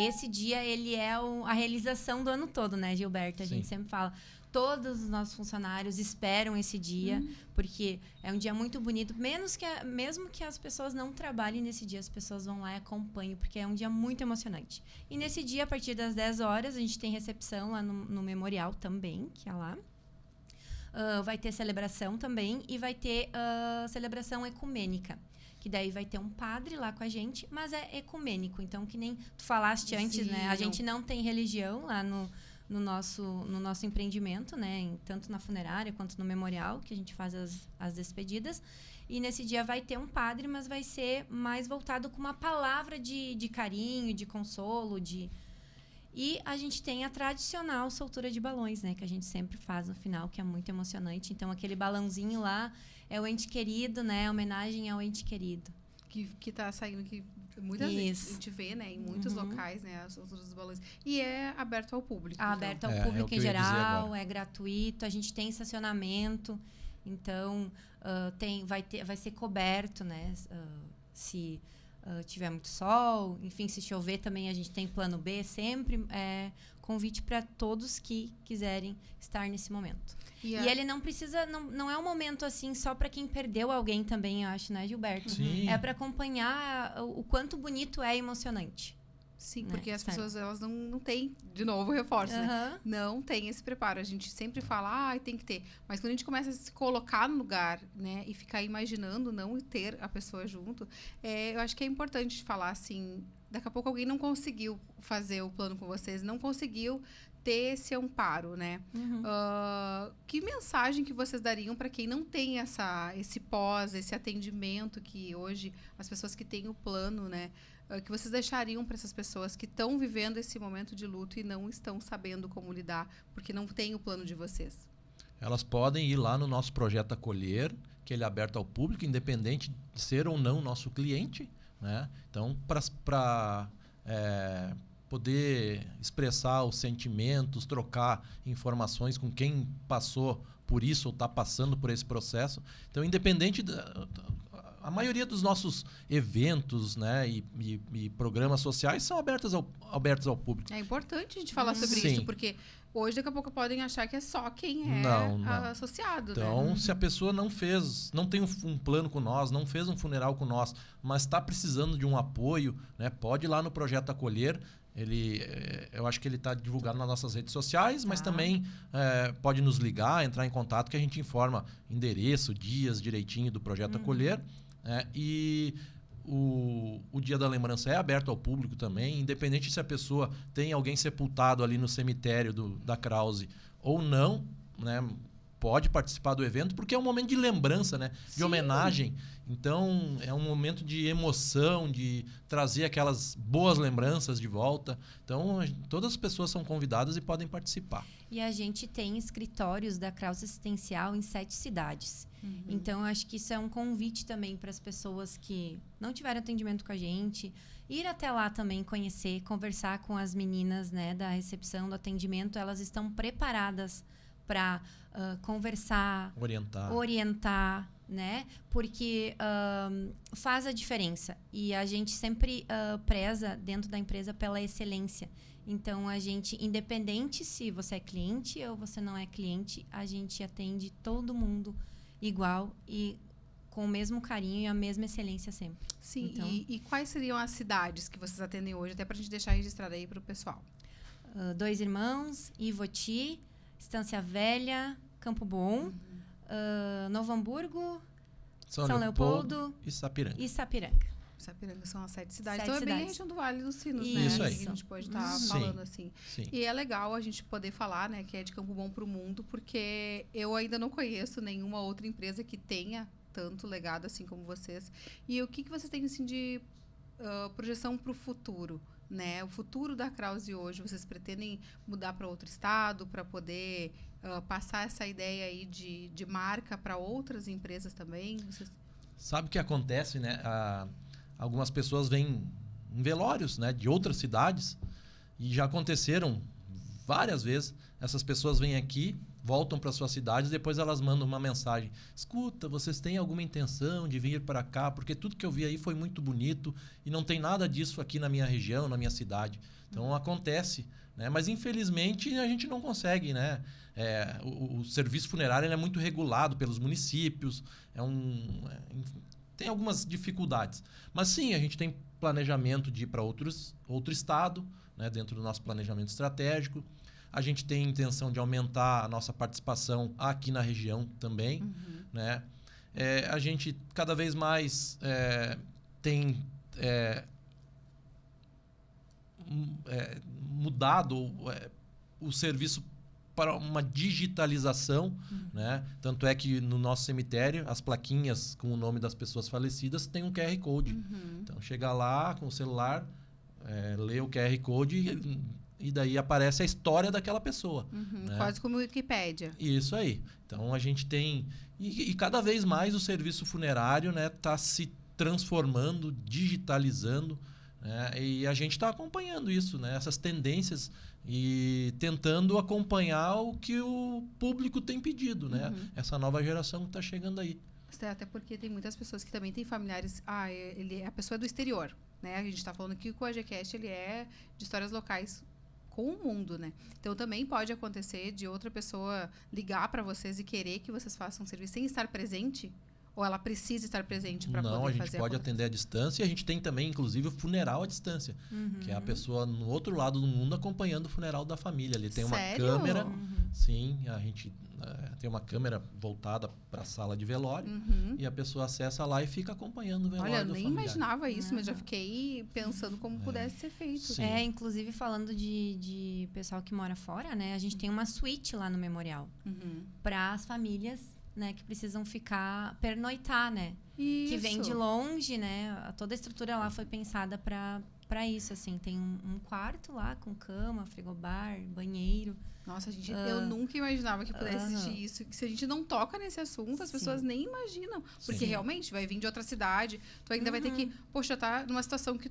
Esse dia, ele é a realização do ano todo, né, Gilberto? A gente sempre fala, todos os nossos funcionários esperam esse dia, porque é um dia muito bonito. Mesmo que as pessoas não trabalhem nesse dia, as pessoas vão lá e acompanham, porque é um dia muito emocionante. E nesse dia, a partir das 10 horas, a gente tem recepção lá no memorial também, que é lá. Vai ter celebração também e vai ter celebração ecumênica. Que daí vai ter um padre lá com a gente, mas é ecumênico. Então, que nem tu falaste antes, né? A gente não tem religião lá no nosso empreendimento, né? Tanto na funerária quanto no memorial, que a gente faz as despedidas. E nesse dia vai ter um padre, mas vai ser mais voltado com uma palavra de carinho, de consolo, E a gente tem a tradicional soltura de balões, né? Que a gente sempre faz no final, que é muito emocionante. Então, aquele balãozinho lá é o ente querido, né? Homenagem ao ente querido. Que tá saindo, que muitas vezes a gente vê, né? Em muitos locais, né? As solturas dos balões. E é aberto ao público. Aberto ao público em geral, é gratuito. A gente tem estacionamento. Então, vai ser coberto, né? Se... tiver muito sol, enfim, se chover também a gente tem plano B, sempre convite para todos que quiserem estar nesse momento. E ele não precisa, não é um momento assim só para quem perdeu alguém também, eu acho, né, Gilberto? Sim. É para acompanhar o quanto bonito é emocionante. Sim, né? porque as pessoas, elas não têm, de novo, reforço, né? Não tem esse preparo. A gente sempre fala, tem que ter. Mas quando a gente começa a se colocar no lugar, né? E ficar imaginando não ter a pessoa junto, eu acho que é importante falar assim, daqui a pouco alguém não conseguiu fazer o plano com vocês, não conseguiu ter esse amparo, né? Que mensagem que vocês dariam para quem não tem esse atendimento que hoje, as pessoas que têm o plano, né? Que vocês deixariam para essas pessoas que estão vivendo esse momento de luto e não estão sabendo como lidar, porque não tem o plano de vocês? Elas podem ir lá no nosso projeto Acolher, que ele é aberto ao público, independente de ser ou não nosso cliente, né? Então, para poder expressar os sentimentos, trocar informações com quem passou por isso ou está passando por esse processo. Então, independente a maioria dos nossos eventos, né, e programas sociais são abertos ao público. É importante a gente falar sobre isso, porque hoje, daqui a pouco, podem achar que é só quem é associado. Então, né? Se a pessoa não tem um plano com nós, não fez um funeral com nós, mas está precisando de um apoio, né, pode ir lá no Projeto Acolher. Eu acho que ele está divulgado nas nossas redes sociais, mas também pode nos ligar, entrar em contato, que a gente informa endereço, dias direitinho do Projeto Acolher. E o Dia da Lembrança é aberto ao público também, independente se a pessoa tem alguém sepultado ali no cemitério da Krause ou não, né? Pode participar do evento, porque é um momento de lembrança, né? De homenagem. Então, é um momento de emoção, de trazer aquelas boas lembranças de volta. Então, todas as pessoas são convidadas e podem participar. E a gente tem escritórios da Krause Assistencial em 7 cidades. Então, acho que isso é um convite também para as pessoas que não tiveram atendimento com a gente, ir até lá também, conhecer, conversar com as meninas, né, da recepção, do atendimento. Elas estão preparadas para conversar, orientar, né? Porque faz a diferença. E a gente sempre preza dentro da empresa pela excelência. Então, a gente, independente se você é cliente ou você não é cliente, a gente atende todo mundo igual e com o mesmo carinho e a mesma excelência sempre. Sim, então, e quais seriam as cidades que vocês atendem hoje, até para a gente deixar registrado aí para o pessoal? Dois Irmãos, Ivoti, Estância Velha, Campo Bom, Novo Hamburgo, São Leopoldo e Sapiranga. Sapiranga são as 7 cidades. 7 Então é bem a cidades. região do Vale dos Sinos, né? Isso aí. Que a gente pode estar Sim. falando assim. Sim. E é legal a gente poder falar, né, que é de Campo Bom para o mundo, porque eu ainda não conheço nenhuma outra empresa que tenha tanto legado assim como vocês. E o que vocês têm assim de projeção para o futuro, né? O futuro da Krause hoje, vocês pretendem mudar para outro estado para poder passar essa ideia aí de marca para outras empresas também? Vocês... Sabe o que acontece, né? Algumas pessoas vêm em velórios, né, de outras cidades, e já aconteceram várias vezes. Essas pessoas vêm aqui, voltam para suas cidades, depois elas mandam uma mensagem: escuta, vocês têm alguma intenção de vir para cá? Porque tudo que eu vi aí foi muito bonito e não tem nada disso aqui na minha região, na minha cidade. Então acontece, né? Mas infelizmente a gente não consegue, né? O serviço funerário ele é muito regulado pelos municípios, tem algumas dificuldades. Mas sim, a gente tem planejamento de ir para outro estado, né, dentro do nosso planejamento estratégico. A gente tem intenção de aumentar a nossa participação aqui na região também. Né? A gente cada vez mais tem mudado o serviço para uma digitalização, né? Tanto é que no nosso cemitério, as plaquinhas com o nome das pessoas falecidas tem um QR Code. Então, chega lá com o celular, lê o QR Code e daí aparece a história daquela pessoa. Né? Quase como Wikipédia. Isso aí. Então, a gente tem... E cada vez mais o serviço funerário, né, tá se transformando, digitalizando, né? E a gente está acompanhando isso, né? Essas tendências e tentando acompanhar o que o público tem pedido, né? Essa nova geração que está chegando aí. Até porque tem muitas pessoas que também têm familiares... a pessoa é do exterior, né? A gente está falando que o AGCast, ele é de histórias locais com o mundo, né? Então, também pode acontecer de outra pessoa ligar para vocês e querer que vocês façam um serviço sem estar presente? Ou ela precisa estar presente para poder fazer? Não, a gente pode atender à distância e a gente tem também, inclusive, o funeral à distância. Que é a pessoa no outro lado do mundo acompanhando o funeral da família. Ali tem uma câmera. Sim, a gente tem uma câmera voltada para a sala de velório e a pessoa acessa lá e fica acompanhando o velório. Olha, eu do nem familiar. imaginava isso, mas já fiquei pensando como pudesse ser feito. Sim. Inclusive falando de pessoal que mora fora, né? A gente tem uma suíte lá no memorial para as famílias, né, que precisam pernoitar, né? Isso. Que vem de longe, né? Toda a estrutura lá foi pensada para isso, assim. Tem um quarto lá com cama, frigobar, banheiro. Nossa, gente, eu nunca imaginava que pudesse existir isso. Que se a gente não toca nesse assunto, as pessoas nem imaginam. Porque realmente vai vir de outra cidade, tu ainda vai ter que, poxa, tá numa situação que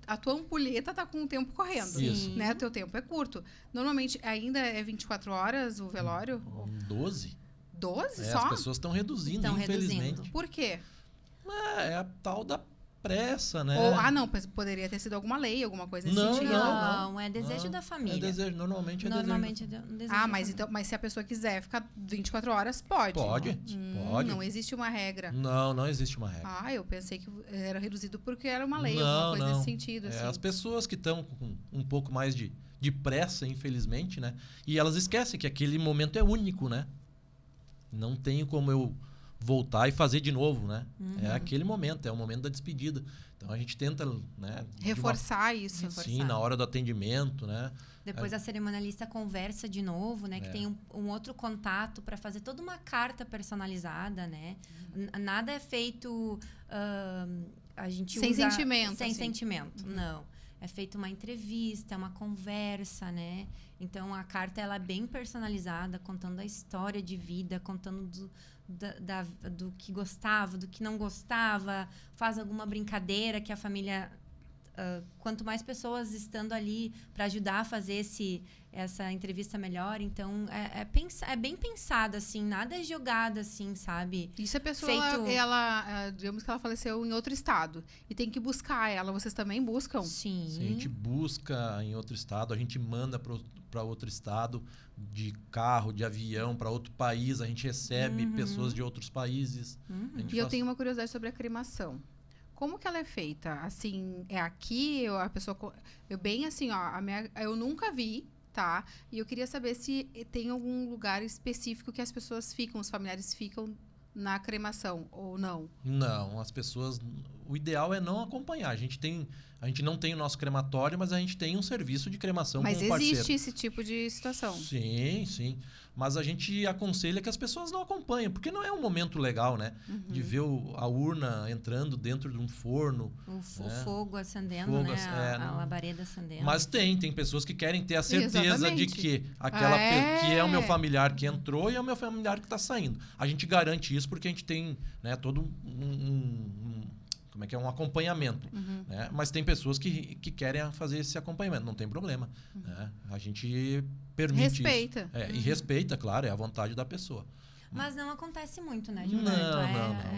a tua ampulheta tá com o tempo correndo. Isso. Né? O teu tempo é curto. Normalmente ainda é 24 horas o velório? 12. 12 só? As pessoas estão reduzindo, infelizmente. Por quê? É a tal da pressa, né? Não, poderia ter sido alguma lei, alguma coisa nesse Não, sentido. Não, é desejo da família. Normalmente é Normalmente desejo. é desejo. Mas se a pessoa quiser ficar 24 horas, pode? Pode. Não existe uma regra. Não existe uma regra. Eu pensei que era reduzido porque era uma lei, alguma coisa nesse sentido. Assim. As pessoas que estão com um pouco mais de pressa, infelizmente, né? E elas esquecem que aquele momento é único, né? Não tenho como eu voltar e fazer de novo, né? É aquele momento, é o momento da despedida. Então a gente tenta, né, reforçar isso. Sim, na hora do atendimento, né? Depois a cerimonialista conversa de novo, né? Que tem um outro contato para fazer toda uma carta personalizada, né? Nada é feito a gente sem usa sentimento. Sem sentimento, não. É feita uma entrevista, uma conversa, né? Então, a carta ela é bem personalizada, contando a história de vida, contando do que gostava, do que não gostava, faz alguma brincadeira que a família... quanto mais pessoas estando ali para ajudar a fazer essa entrevista melhor, então é bem pensado, assim, nada é jogado, assim, sabe? E se a pessoa, digamos que ela faleceu em outro estado e tem que buscar ela, vocês também buscam? Sim. A gente busca em outro estado, a gente manda para outro estado de carro, de avião, para outro país, a gente recebe pessoas de outros países. Eu tenho uma curiosidade sobre a cremação. Como que ela é feita? Assim, é aqui, a pessoa... eu nunca vi, tá? E eu queria saber se tem algum lugar específico que as pessoas ficam, os familiares ficam na cremação, ou não? Não, as pessoas... o ideal é não acompanhar. A gente não tem o nosso crematório, mas a gente tem um serviço de cremação Mas como parceiro. existe esse tipo de situação. Sim, sim. Mas a gente aconselha que as pessoas não acompanhem, porque não é um momento legal, né? De ver a urna entrando dentro de um forno. O né? fogo acendendo, Fogo, né? A labareda acendendo. Mas tem pessoas que querem ter a certeza Exatamente. de que que é o meu familiar que entrou e é o meu familiar que está saindo. A gente garante isso porque a gente tem, né, todo um acompanhamento. Né? Mas tem pessoas que querem fazer esse acompanhamento, não tem problema. Né? A gente permite Respeita. isso. E respeita, claro, é a vontade da pessoa. Mas não acontece muito, né, Gilberto?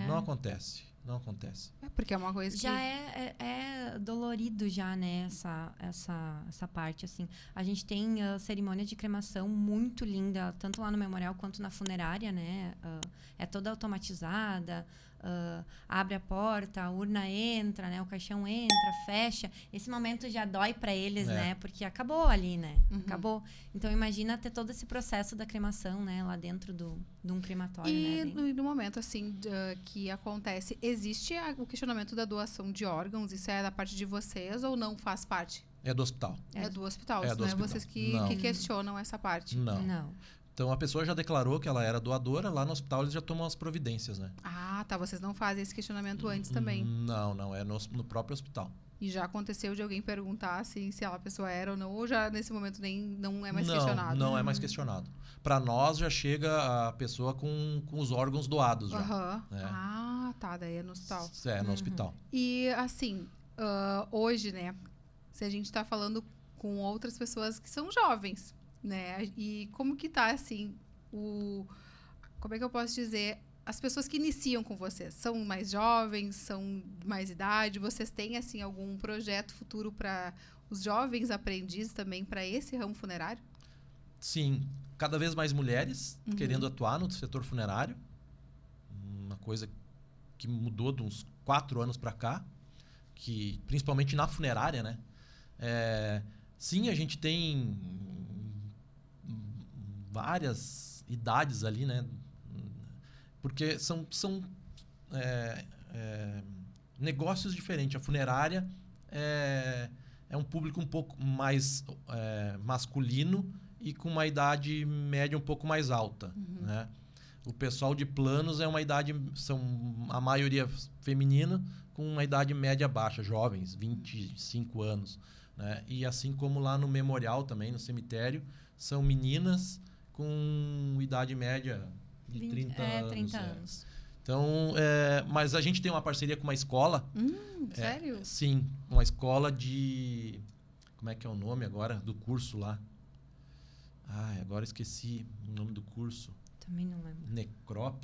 Não acontece. Não acontece. Porque é uma coisa que... Já é dolorido já, né, essa parte, assim. A gente tem cerimônia de cremação muito linda, tanto lá no memorial quanto na funerária, né? É toda automatizada, abre a porta, a urna entra, né? O caixão entra, fecha. Esse momento já dói para eles, né? Porque acabou ali, né? Acabou. Então, imagina ter todo esse processo da cremação, né? Lá dentro de um crematório, E né? no momento, assim, que acontece, existe o questionamento da doação de órgãos? Isso é da parte de vocês ou não faz parte? É do hospital. É do hospital, É do não é hospital. vocês que questionam essa parte? Não. Então, a pessoa já declarou que ela era doadora, lá no hospital eles já tomam as providências, né? Ah, tá. Vocês não fazem esse questionamento antes também? Não. É no próprio hospital. E já aconteceu de alguém perguntar assim, se a pessoa era ou não, ou já nesse momento não é mais questionado? Não é mais questionado. Para nós já chega a pessoa com os órgãos doados já. Né? Ah, tá. Daí é no hospital. É, no hospital. E assim, hoje, né, se a gente tá falando com outras pessoas que são jovens, né? E como que tá, assim, como é que eu posso dizer? As pessoas que iniciam com vocês, são mais jovens, são de mais idade? Vocês têm, assim, algum projeto futuro para os jovens aprendizes também para esse ramo funerário? Sim. Cada vez mais mulheres querendo atuar no setor funerário. Uma coisa que mudou de uns 4 anos para cá, que principalmente na funerária, né? Sim, a gente tem várias idades ali, né? Porque são negócios diferentes. A funerária é um público um pouco mais masculino e com uma idade média um pouco mais alta. Né? O pessoal de planos é uma idade, são a maioria feminina, com uma idade média baixa, jovens, 25 anos. Né? E assim como lá no memorial também, no cemitério, são meninas com idade média de 30 anos. 30 anos. Então, mas a gente tem uma parceria com uma escola. Sério? Sim, uma escola de... Como é que é o nome agora do curso lá? Agora esqueci o nome do curso. Também não lembro.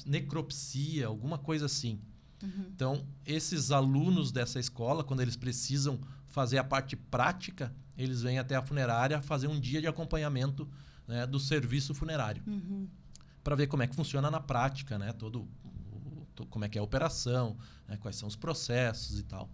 Necropsia, alguma coisa assim. Então, esses alunos dessa escola, quando eles precisam fazer a parte prática, eles vêm até a funerária fazer um dia de acompanhamento, né, do serviço funerário. Para ver como é que funciona na prática, né? Como é que é a operação, né? Quais são os processos e tal.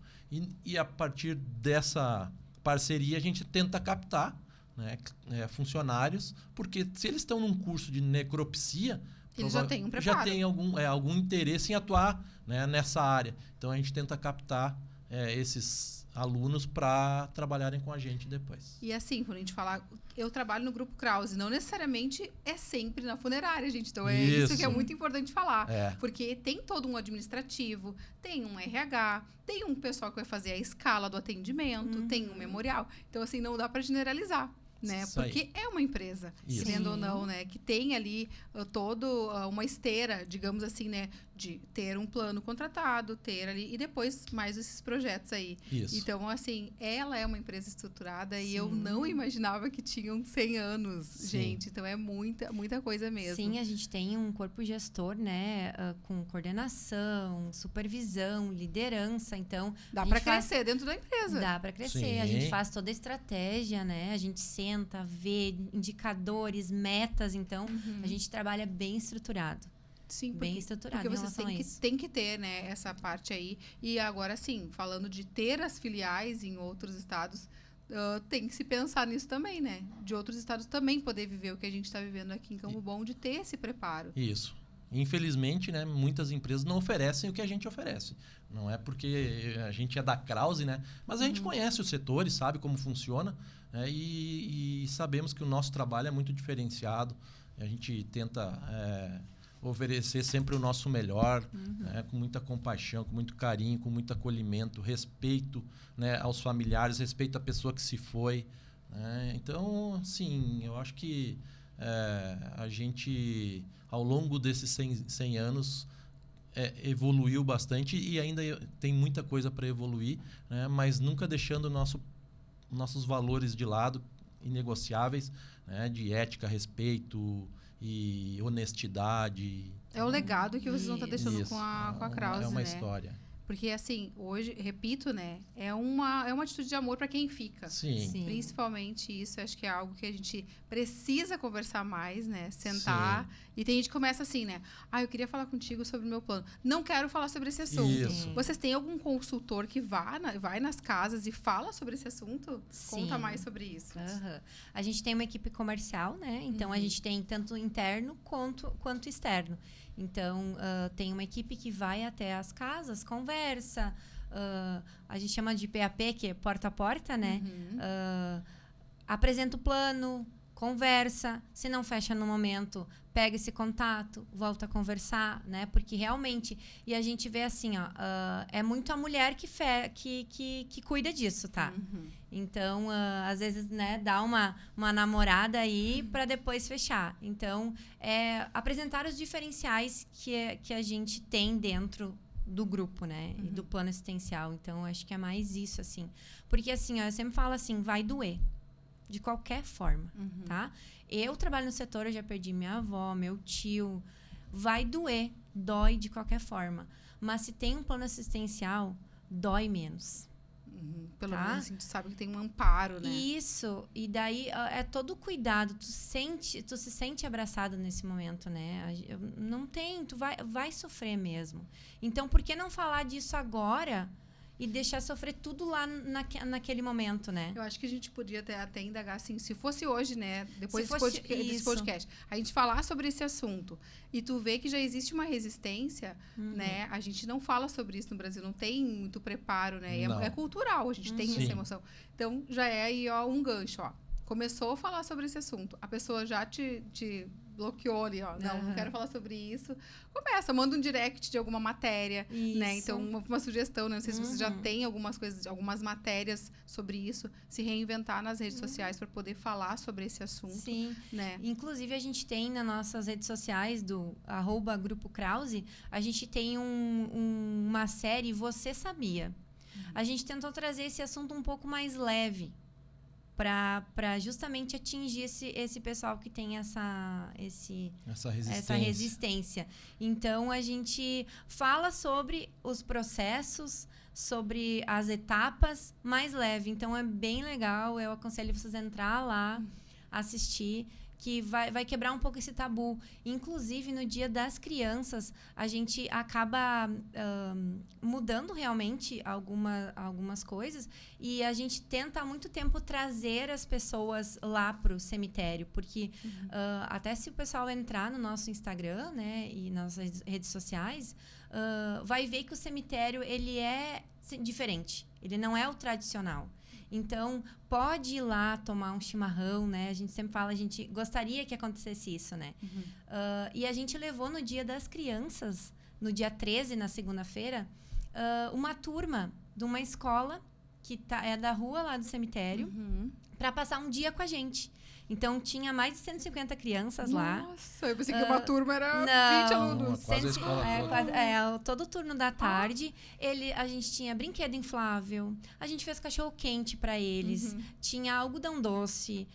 E a partir dessa parceria a gente tenta captar, né, funcionários, porque se eles estão num curso de necropsia, eles já têm um preparo. Já tem algum interesse em atuar, né, nessa área. Então a gente tenta captar esses alunos para trabalharem com a gente depois. E assim, quando a gente fala, eu trabalho no Grupo Krause, não necessariamente é sempre na funerária, gente. Então é isso que é muito importante falar. Porque tem todo um administrativo, tem um RH, tem um pessoal que vai fazer a escala do atendimento, tem um memorial. Então, assim, não dá para generalizar. Né? Porque é uma empresa, querendo ou não, né? Que tem ali uma esteira, digamos assim, né? De ter um plano contratado, ter ali, e depois mais esses projetos aí. Isso. Então, assim, ela é uma empresa estruturada e eu não imaginava que tinham 100 anos, gente. Então, é muita coisa mesmo. Sim, a gente tem um corpo gestor, né? Com coordenação, supervisão, liderança. Então, dá para crescer dentro da empresa. Dá para crescer. Sim. A gente faz toda a estratégia, né? A gente senta, vê indicadores, metas. Então, a gente trabalha bem estruturado. Sim, bem estruturado porque em vocês relação tem que ter, né, essa parte aí. E agora, sim, falando de ter as filiais em outros estados, tem que se pensar nisso também, né? De outros estados também poder viver o que a gente está vivendo aqui em Campo Bom, de ter esse preparo. Isso. Infelizmente, né, muitas empresas não oferecem o que a gente oferece. Não é porque a gente é da Krause, né? Mas a gente conhece os setores, sabe como funciona, né? E sabemos que o nosso trabalho é muito diferenciado. A gente tenta oferecer sempre o nosso melhor, né? Com muita compaixão, com muito carinho, com muito acolhimento, respeito, né? Aos familiares, respeito à pessoa que se foi. Né? Então, sim, eu acho que a gente, ao longo desses 100 anos, evoluiu bastante e ainda tem muita coisa para evoluir, né? Mas nunca deixando nossos valores de lado, inegociáveis, né? De ética, respeito e honestidade. É o legado que vocês vão estar deixando Isso. com a Krause, É uma né? história. Porque, assim, hoje, repito, né? É uma atitude de amor para quem fica. Sim. Sim. Principalmente isso, acho que é algo que a gente precisa conversar mais, né? Sentar. Sim. E tem gente que começa assim, né? Eu queria falar contigo sobre o meu plano. Não quero falar sobre esse assunto. Isso. Vocês têm algum consultor que vai nas casas e fala sobre esse assunto? Sim. Conta mais sobre isso. Aham. A gente tem uma equipe comercial, né? Então, a gente tem tanto interno quanto externo. Então, tem uma equipe que vai até as casas, conversa. A gente chama de PAP, que é porta a porta, né? Apresenta o plano, conversa. Se não fecha no momento, pega esse contato, volta a conversar, né? Porque realmente... E a gente vê assim, ó... é muito a mulher que cuida disso, tá? Então, às vezes, né, dá uma namorada aí para depois fechar. Então, apresentar os diferenciais que a gente tem dentro do grupo, né? E do plano assistencial. Então, acho que é mais isso, assim. Porque, assim, ó, eu sempre falo assim, vai doer. De qualquer forma, tá? Eu trabalho no setor, eu já perdi minha avó, meu tio. Vai doer. Dói de qualquer forma. Mas se tem um plano assistencial, dói menos. Pelo Tá? menos a gente sabe que tem um amparo, né? Isso. E daí é todo cuidado. Tu se sente abraçado nesse momento, né? Não tem, tu vai sofrer mesmo. Então, por que não falar disso agora e deixar sofrer tudo lá naquele momento, né? Eu acho que a gente podia até indagar assim, se fosse hoje, né? Depois Se desse fosse desse isso. podcast, a gente falar sobre esse assunto e tu vê que já existe uma resistência, né? A gente não fala sobre isso no Brasil, não tem muito preparo, né? E Não. é cultural, a gente tem Sim. essa emoção. Então, já é aí, ó, um gancho, ó. Começou a falar sobre esse assunto, a pessoa já te bloqueou ali, ó. Não quero falar sobre isso. Começa, manda um direct de alguma matéria, né? Isso. Então, uma sugestão, né? Não sei se você já tem algumas coisas, algumas matérias sobre isso, se reinventar nas redes sociais para poder falar sobre esse assunto, Sim. né? Inclusive, a gente tem nas nossas redes sociais do @Grupo Krause, a gente tem uma série Você Sabia? A gente tentou trazer esse assunto um pouco mais leve para justamente atingir esse pessoal que tem essa resistência. Então, a gente fala sobre os processos, sobre as etapas mais leve. Então, é bem legal. Eu aconselho vocês a entrar lá, assistir, que vai quebrar um pouco esse tabu. Inclusive, no Dia das Crianças, a gente acaba mudando realmente algumas coisas e a gente tenta há muito tempo trazer as pessoas lá para o cemitério, porque até se o pessoal entrar no nosso Instagram, né, e nas redes sociais, vai ver que o cemitério ele é diferente, ele não é o tradicional. Então, pode ir lá tomar um chimarrão, né? A gente sempre fala, a gente gostaria que acontecesse isso, né? E a gente levou no Dia das Crianças, no dia 13, na segunda-feira, uma turma de uma escola que é da rua lá do cemitério, para passar um dia com a gente. Então, tinha mais de 150 crianças lá. Nossa, eu pensei que uma turma era 20 alunos. Quase a escola toda. Todo o turno da tarde. A gente tinha brinquedo inflável, a gente fez cachorro-quente para eles, tinha algodão doce,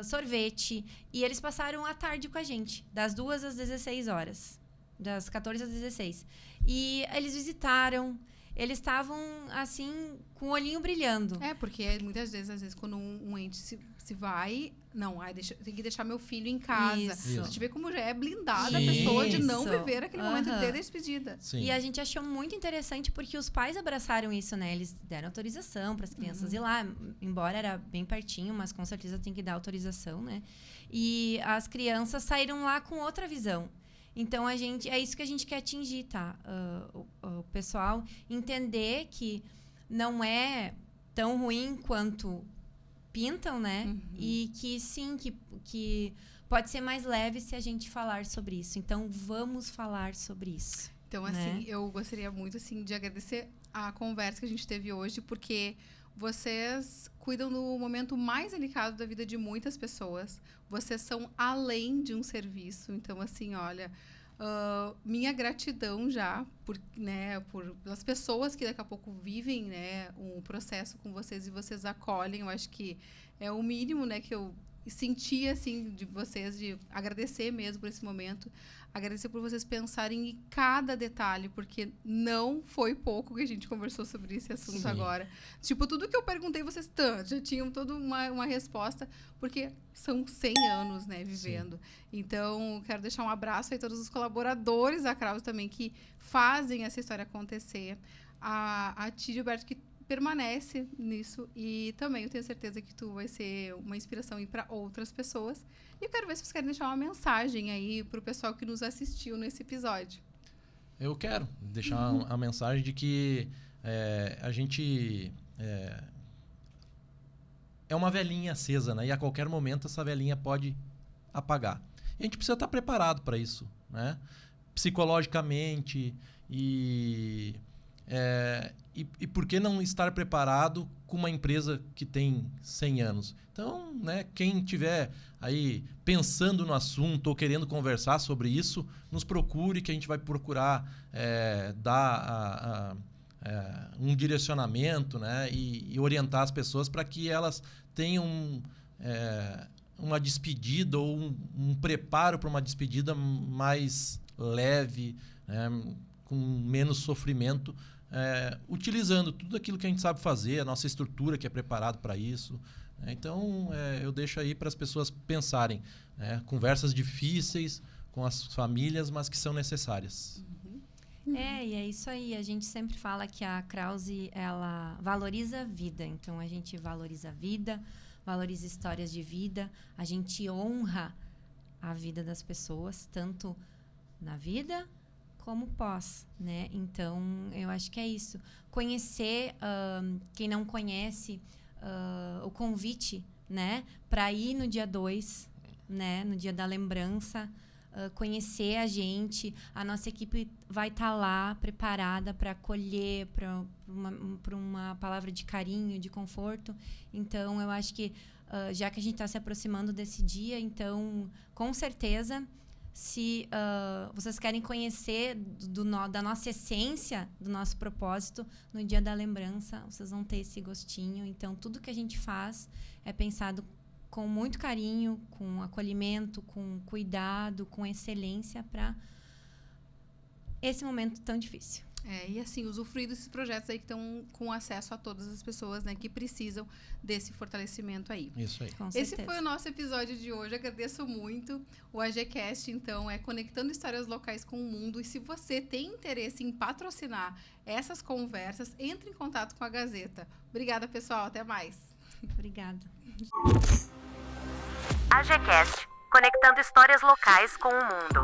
sorvete. E eles passaram a tarde com a gente, das 2 às 16 horas. Das 14 às 16. E eles visitaram. Eles estavam, assim, com o olhinho brilhando. Porque muitas vezes, às vezes, quando um ente se vai... Não, tem que deixar meu filho em casa. Isso. A gente vê como já é blindada Sim. a pessoa de não Isso. viver aquele momento de despedida. Sim. E a gente achou muito interessante porque os pais abraçaram isso, né? Eles deram autorização para as crianças ir lá, embora era bem pertinho, mas com certeza tem que dar autorização, né? E as crianças saíram lá com outra visão. Então, é isso que a gente quer atingir, tá? O pessoal entender que não é tão ruim quanto pintam, né? Uhum. E que sim, que pode ser mais leve se a gente falar sobre isso. Então, vamos falar sobre isso. Então, né? assim, eu gostaria muito, assim, de agradecer a conversa que a gente teve hoje, porque vocês cuidam do momento mais delicado da vida de muitas pessoas. Vocês são além de um serviço. Então, assim, olha, minha gratidão já pelas pessoas que daqui a pouco vivem, né, um processo com vocês e vocês acolhem. Eu acho que é o mínimo, né, que eu senti, assim, de vocês, de agradecer mesmo por esse momento. Agradecer por vocês pensarem em cada detalhe, porque não foi pouco que a gente conversou sobre esse assunto. Sim. Agora. Tipo, tudo que eu perguntei, vocês já tinham toda uma resposta, porque são 100 anos, né, vivendo. Sim. Então, quero deixar um abraço aí a todos os colaboradores da Krause também, que fazem essa história acontecer. A ti, Gilberto, que permanece nisso, e também eu tenho certeza que tu vai ser uma inspiração aí para outras pessoas. E eu quero ver se vocês querem deixar uma mensagem aí pro pessoal que nos assistiu nesse episódio. Eu quero deixar a mensagem de que a gente é uma velhinha acesa, né? E a qualquer momento essa velhinha pode apagar. E a gente precisa estar preparado para isso, né? Psicologicamente e por que não estar preparado com uma empresa que tem 100 anos? Então, né, quem tiver aí pensando no assunto ou querendo conversar sobre isso, nos procure, que a gente vai procurar dar um direcionamento, né, e orientar as pessoas para que elas tenham uma despedida ou um preparo para uma despedida mais leve, né, com menos sofrimento, utilizando tudo aquilo que a gente sabe fazer, a nossa estrutura que é preparado para isso. Então, eu deixo aí para as pessoas pensarem, né? Conversas difíceis com as famílias, mas que são necessárias. E é isso aí. A gente sempre fala que a Krause, ela valoriza a vida. Então, a gente valoriza a vida, valoriza histórias de vida, a gente honra a vida das pessoas, tanto na vida como pós, né? Então, eu acho que é isso. Conhecer, quem não conhece, o convite, né? Para ir no dia 2, né? No dia da lembrança, conhecer a gente. A nossa equipe vai estar lá, preparada para acolher, para uma palavra de carinho, de conforto. Então, eu acho que, já que a gente está se aproximando desse dia, então, com certeza, se vocês querem conhecer da nossa essência, do nosso propósito, no dia da lembrança, vocês vão ter esse gostinho. Então, tudo que a gente faz é pensado com muito carinho, com acolhimento, com cuidado, com excelência para esse momento tão difícil. E assim, usufruir desses projetos aí que estão com acesso a todas as pessoas, né, que precisam desse fortalecimento aí. Isso aí. Com Esse certeza. foi o nosso episódio de hoje. Agradeço muito. O AGCast, então, conectando histórias locais com o mundo. E se você tem interesse em patrocinar essas conversas, entre em contato com a Gazeta. Obrigada, pessoal. Até mais. Obrigada. AGCast, conectando histórias locais com o mundo.